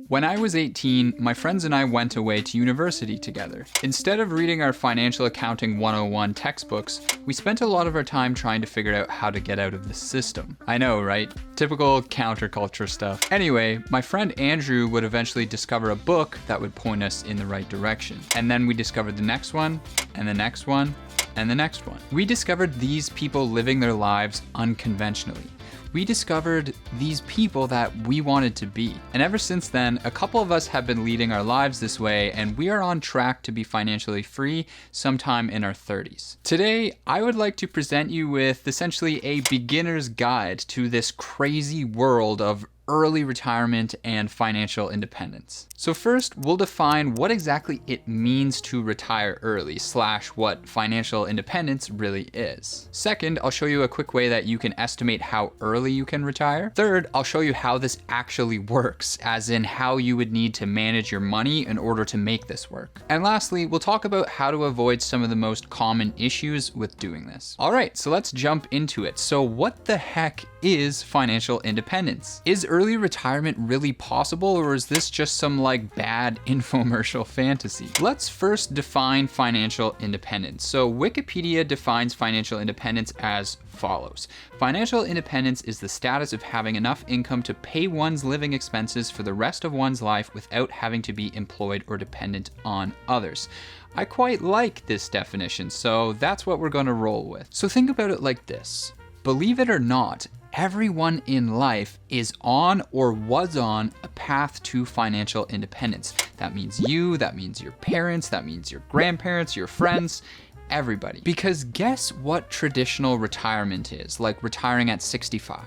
When I was 18, my friends and I went away to university together. Instead of reading our Financial Accounting 101 textbooks, we spent a lot of our time trying to figure out how to get out of the system. I know, right? Typical counterculture stuff. Anyway, my friend Andrew would eventually discover a book that would point us in the right direction. And then we discovered the next one, and the next one, and the next one. We discovered these people living their lives unconventionally. We discovered these people that we wanted to be. And ever since then, a couple of us have been leading our lives this way, and we are on track to be financially free sometime in our 30s. Today, I would like to present you with essentially a beginner's guide to this crazy world of early retirement and financial independence. So first, we'll define what exactly it means to retire early / what financial independence really is. Second, I'll show you a quick way that you can estimate how early you can retire. Third, I'll show you how this actually works, as in how you would need to manage your money in order to make this work. And lastly, we'll talk about how to avoid some of the most common issues with doing this. All right, so let's jump into it. So what the heck is financial independence? Is early retirement really possible, or is this just some bad infomercial fantasy? Let's first define financial independence. So Wikipedia defines financial independence as follows. Financial independence is the status of having enough income to pay one's living expenses for the rest of one's life without having to be employed or dependent on others. I quite like this definition, so that's what we're going to roll with. So think about it like this. Believe it or not, everyone in life is on or was on a path to financial independence. That means you, that means your parents, that means your grandparents, your friends, everybody. Because guess what traditional retirement is, like retiring at 65?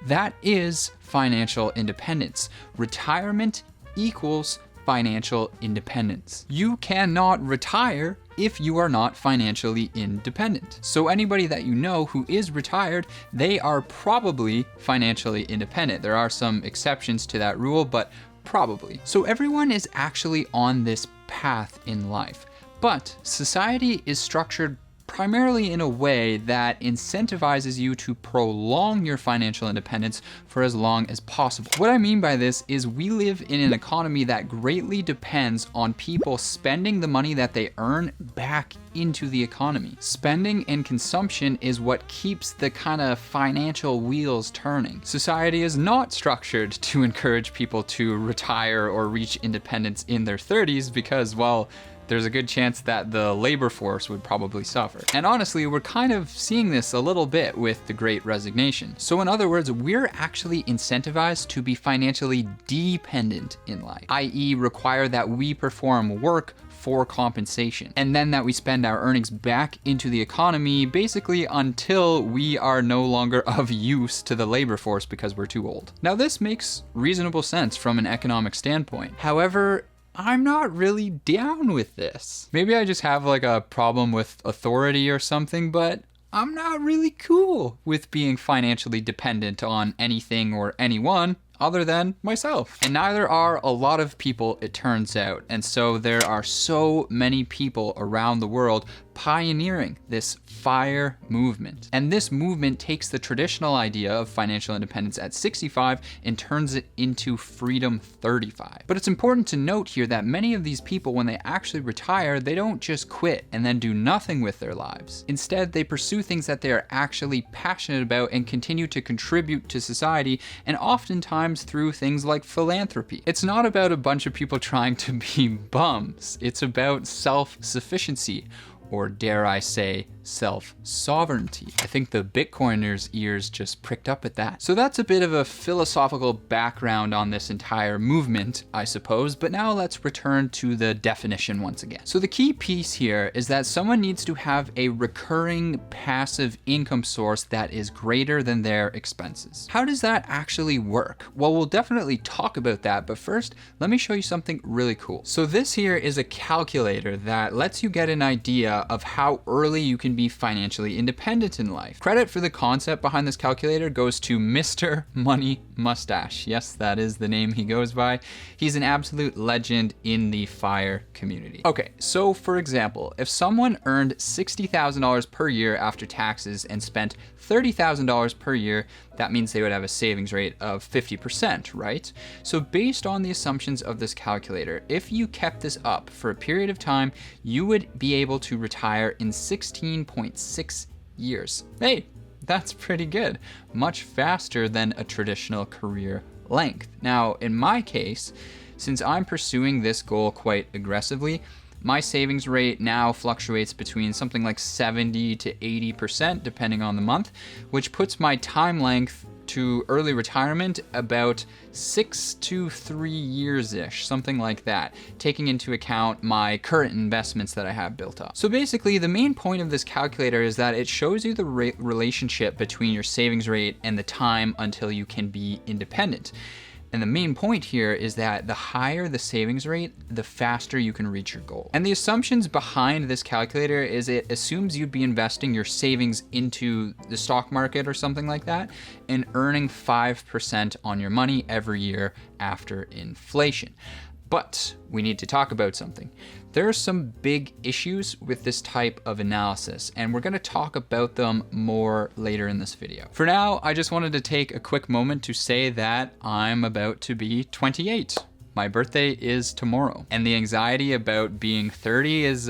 That is financial independence. Retirement equals financial independence. You cannot retire if you are not financially independent. So anybody that you know who is retired, they are probably financially independent. There are some exceptions to that rule, but probably. So everyone is actually on this path in life, but society is structured primarily in a way that incentivizes you to prolong your financial independence for as long as possible. What I mean by this is we live in an economy that greatly depends on people spending the money that they earn back into the economy. Spending and consumption is what keeps the kind of financial wheels turning. Society is not structured to encourage people to retire or reach independence in their 30s because, well, there's a good chance that the labor force would probably suffer. And honestly, we're kind of seeing this a little bit with the Great Resignation. So in other words, we're actually incentivized to be financially dependent in life, i.e. require that we perform work for compensation, and then that we spend our earnings back into the economy basically until we are no longer of use to the labor force because we're too old. Now this makes reasonable sense from an economic standpoint. However, I'm not really down with this. Maybe I just have a problem with authority or something, but I'm not really cool with being financially dependent on anything or anyone other than myself. And neither are a lot of people, it turns out. And so there are so many people around the world pioneering this FIRE movement. And this movement takes the traditional idea of financial independence at 65 and turns it into freedom 35. But it's important to note here that many of these people, when they actually retire, they don't just quit and then do nothing with their lives. Instead, they pursue things that they are actually passionate about and continue to contribute to society, and oftentimes through things like philanthropy. It's not about a bunch of people trying to be bums. It's about self-sufficiency, or dare I say, self-sovereignty. I think the Bitcoiners' ears just pricked up at that. So that's a bit of a philosophical background on this entire movement, I suppose, but now let's return to the definition once again. So the key piece here is that someone needs to have a recurring passive income source that is greater than their expenses. How does that actually work? Well, we'll definitely talk about that, but first, let me show you something really cool. So this here is a calculator that lets you get an idea of how early you can be financially independent in life. Credit for the concept behind this calculator goes to Mr. Money Mustache. Yes, that is the name he goes by. He's an absolute legend in the FIRE community. Okay, so for example, if someone earned $60,000 per year after taxes and spent $30,000 per year, that means they would have a savings rate of 50%, right? So based on the assumptions of this calculator, if you kept this up for a period of time, you would be able to retire in 16.6 years. Hey, that's pretty good. Much faster than a traditional career length. Now, in my case, since I'm pursuing this goal quite aggressively, my savings rate now fluctuates between something like 70 to 80% depending on the month, which puts my time length to early retirement about 6 to 3 years-ish, something like that, taking into account my current investments that I have built up. So basically, the main point of this calculator is that it shows you the relationship between your savings rate and the time until you can be independent. And the main point here is that the higher the savings rate, the faster you can reach your goal. And the assumptions behind this calculator is it assumes you'd be investing your savings into the stock market or something like that and earning 5% on your money every year after inflation. But we need to talk about something. There are some big issues with this type of analysis, and we're going to talk about them more later in this video. For now, I just wanted to take a quick moment to say that I'm about to be 28. My birthday is tomorrow, and the anxiety about being 30 is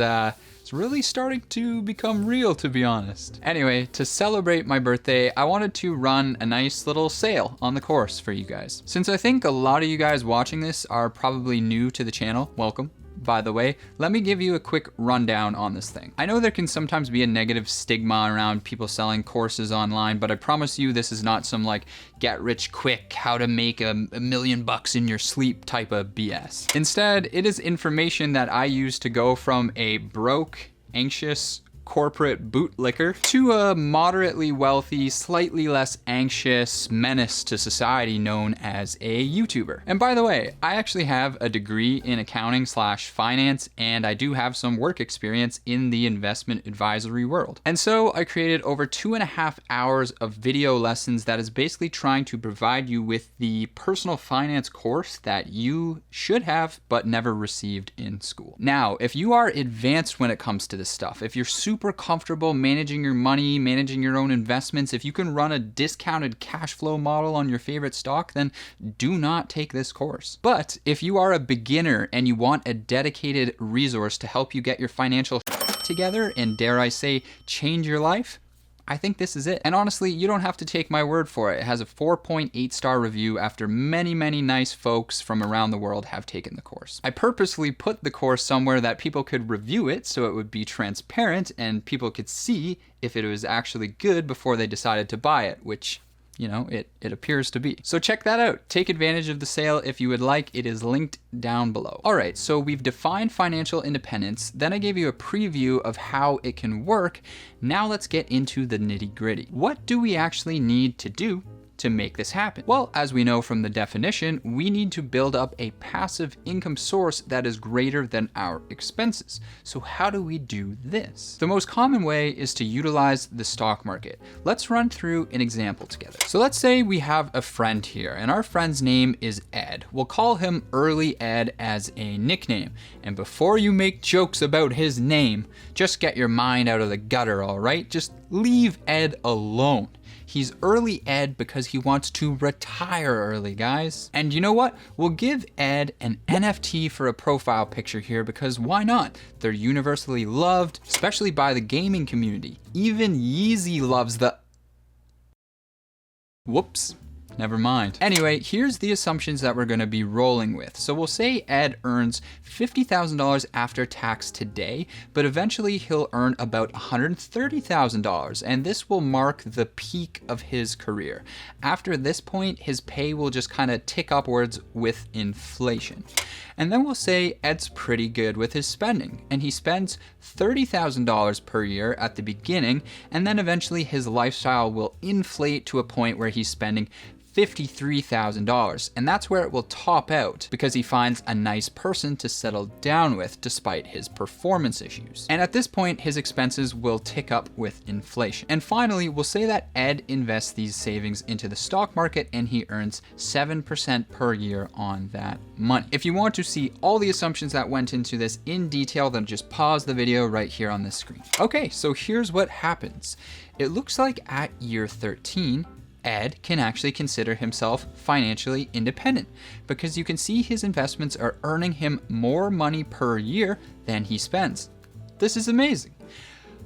really starting to become real, to be honest. Anyway, to celebrate my birthday, I wanted to run a nice little sale on the course for you guys. Since I think a lot of you guys watching this are probably new to the channel, welcome. By the way, let me give you a quick rundown on this thing. I know there can sometimes be a negative stigma around people selling courses online, but I promise you this is not some like get rich quick, how to make a million bucks in your sleep type of BS. Instead, it is information that I use to go from a broke, anxious, corporate bootlicker to a moderately wealthy, slightly less anxious menace to society known as a YouTuber. And by the way, I actually have a degree in accounting/finance, and I do have some work experience in the investment advisory world. And so I created over 2.5 hours of video lessons that is basically trying to provide you with the personal finance course that you should have but never received in school. Now, if you are advanced when it comes to this stuff, if you're super comfortable managing your money, managing your own investments, if you can run a discounted cash flow model on your favorite stock, then do not take this course. But if you are a beginner and you want a dedicated resource to help you get your financial together and, dare I say, change your life, I think this is it. And honestly, you don't have to take my word for it. It has a 4.8 star review after many, many nice folks from around the world have taken the course. I purposely put the course somewhere that people could review it so it would be transparent and people could see if it was actually good before they decided to buy it, which, you know, it appears to be. So check that out. Take advantage of the sale if you would like. It is linked down below. All right, so we've defined financial independence. Then I gave you a preview of how it can work. Now let's get into the nitty-gritty. What do we actually need to do to make this happen? Well, as we know from the definition, we need to build up a passive income source that is greater than our expenses. So how do we do this? The most common way is to utilize the stock market. Let's run through an example together. So let's say we have a friend here, and our friend's name is Ed. We'll call him Early Ed as a nickname. And before you make jokes about his name, just get your mind out of the gutter, all right? Just leave Ed alone. He's Early Ed because he wants to retire early, guys. And you know what? We'll give Ed an NFT for a profile picture here because why not? They're universally loved, especially by the gaming community. Even Yeezy loves the... Whoops. Never mind. Anyway, here's the assumptions that we're going to be rolling with. So we'll say Ed earns $50,000 after tax today, but eventually he'll earn about $130,000, and this will mark the peak of his career. After this point, his pay will just kind of tick upwards with inflation. And then we'll say Ed's pretty good with his spending, and he spends $30,000 per year at the beginning, and then eventually his lifestyle will inflate to a point where he's spending $53,000, and that's where it will top out because he finds a nice person to settle down with despite his performance issues. And at this point, his expenses will tick up with inflation. And finally, we'll say that Ed invests these savings into the stock market and he earns 7% per year on that money. If you want to see all the assumptions that went into this in detail, then just pause the video right here on this screen. Okay, so here's what happens. It looks like at year 13, Ed can actually consider himself financially independent because you can see his investments are earning him more money per year than he spends. This is amazing.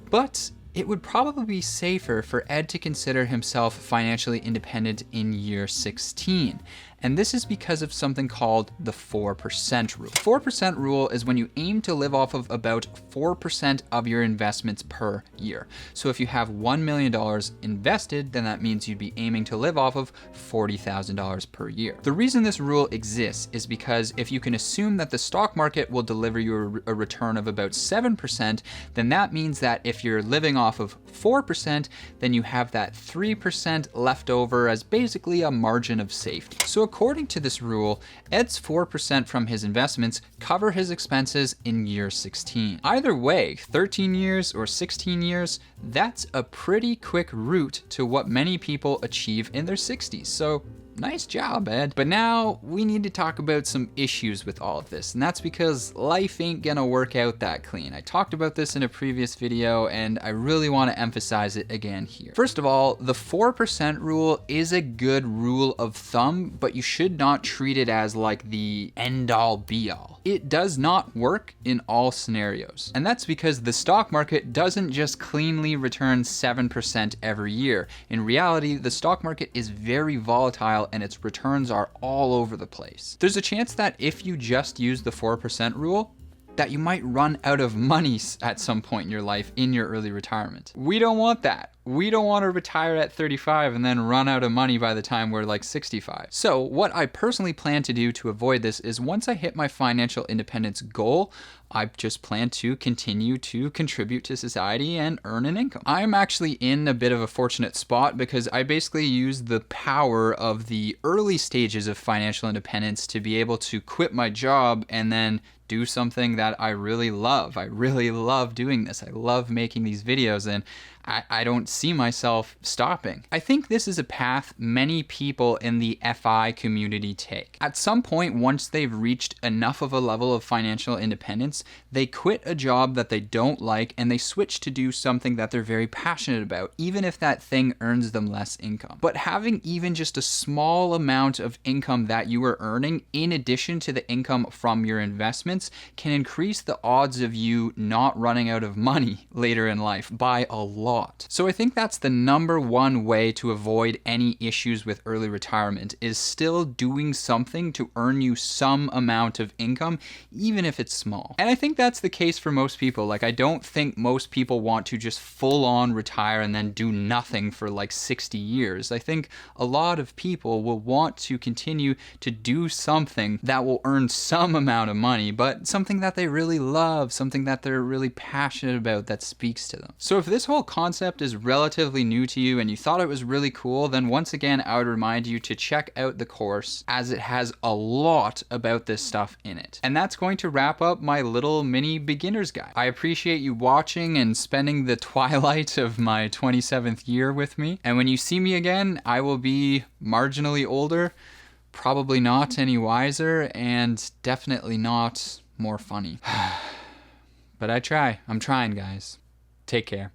But it would probably be safer for Ed to consider himself financially independent in year 16. And this is because of something called the 4% rule. The 4% rule is when you aim to live off of about 4% of your investments per year. So if you have $1 million invested, then that means you'd be aiming to live off of $40,000 per year. The reason this rule exists is because if you can assume that the stock market will deliver you a return of about 7%, then that means that if you're living off of 4%, then you have that 3% left over as basically a margin of safety. So according to this rule, Ed's 4% from his investments cover his expenses in year 16. Either way, 13 years or 16 years, that's a pretty quick route to what many people achieve in their 60s. So nice job, Ed. But now we need to talk about some issues with all of this, and that's because life ain't gonna work out that clean. I talked about this in a previous video, and I really want to emphasize it again here. First of all, the 4% rule is a good rule of thumb, but you should not treat it as like the end-all be-all. It does not work in all scenarios, and that's because the stock market doesn't just cleanly return 7% every year. In reality, the stock market is very volatile and its returns are all over the place. There's a chance that if you just use the 4% rule, that you might run out of money at some point in your life in your early retirement. We don't want that. We don't want to retire at 35 and then run out of money by the time we're like 65. So what I personally plan to do to avoid this is once I hit my financial independence goal, I just plan to continue to contribute to society and earn an income. I'm actually in a bit of a fortunate spot because I basically use the power of the early stages of financial independence to be able to quit my job and then do something that I really love. I really love doing this. I love making these videos, and I don't see myself stopping. I think this is a path many people in the FI community take. At some point, once they've reached enough of a level of financial independence, they quit a job that they don't like and they switch to do something that they're very passionate about, even if that thing earns them less income. But having even just a small amount of income that you are earning in addition to the income from your investments can increase the odds of you not running out of money later in life by a lot. So I think that's the number one way to avoid any issues with early retirement is still doing something to earn you some amount of income, even if it's small. And I think that's the case for most people. Like, I don't think most people want to just full on retire and then do nothing for like 60 years. I think a lot of people will want to continue to do something that will earn some amount of money, but something that they really love, something that they're really passionate about that speaks to them. So if this whole concept is relatively new to you and you thought it was really cool, then once again, I would remind you to check out the course as it has a lot about this stuff in it. And that's going to wrap up my little mini beginner's guide. I appreciate you watching and spending the twilight of my 27th year with me. And when you see me again, I will be marginally older, probably not any wiser, and definitely not more funny. But I try. I'm trying, guys. Take care.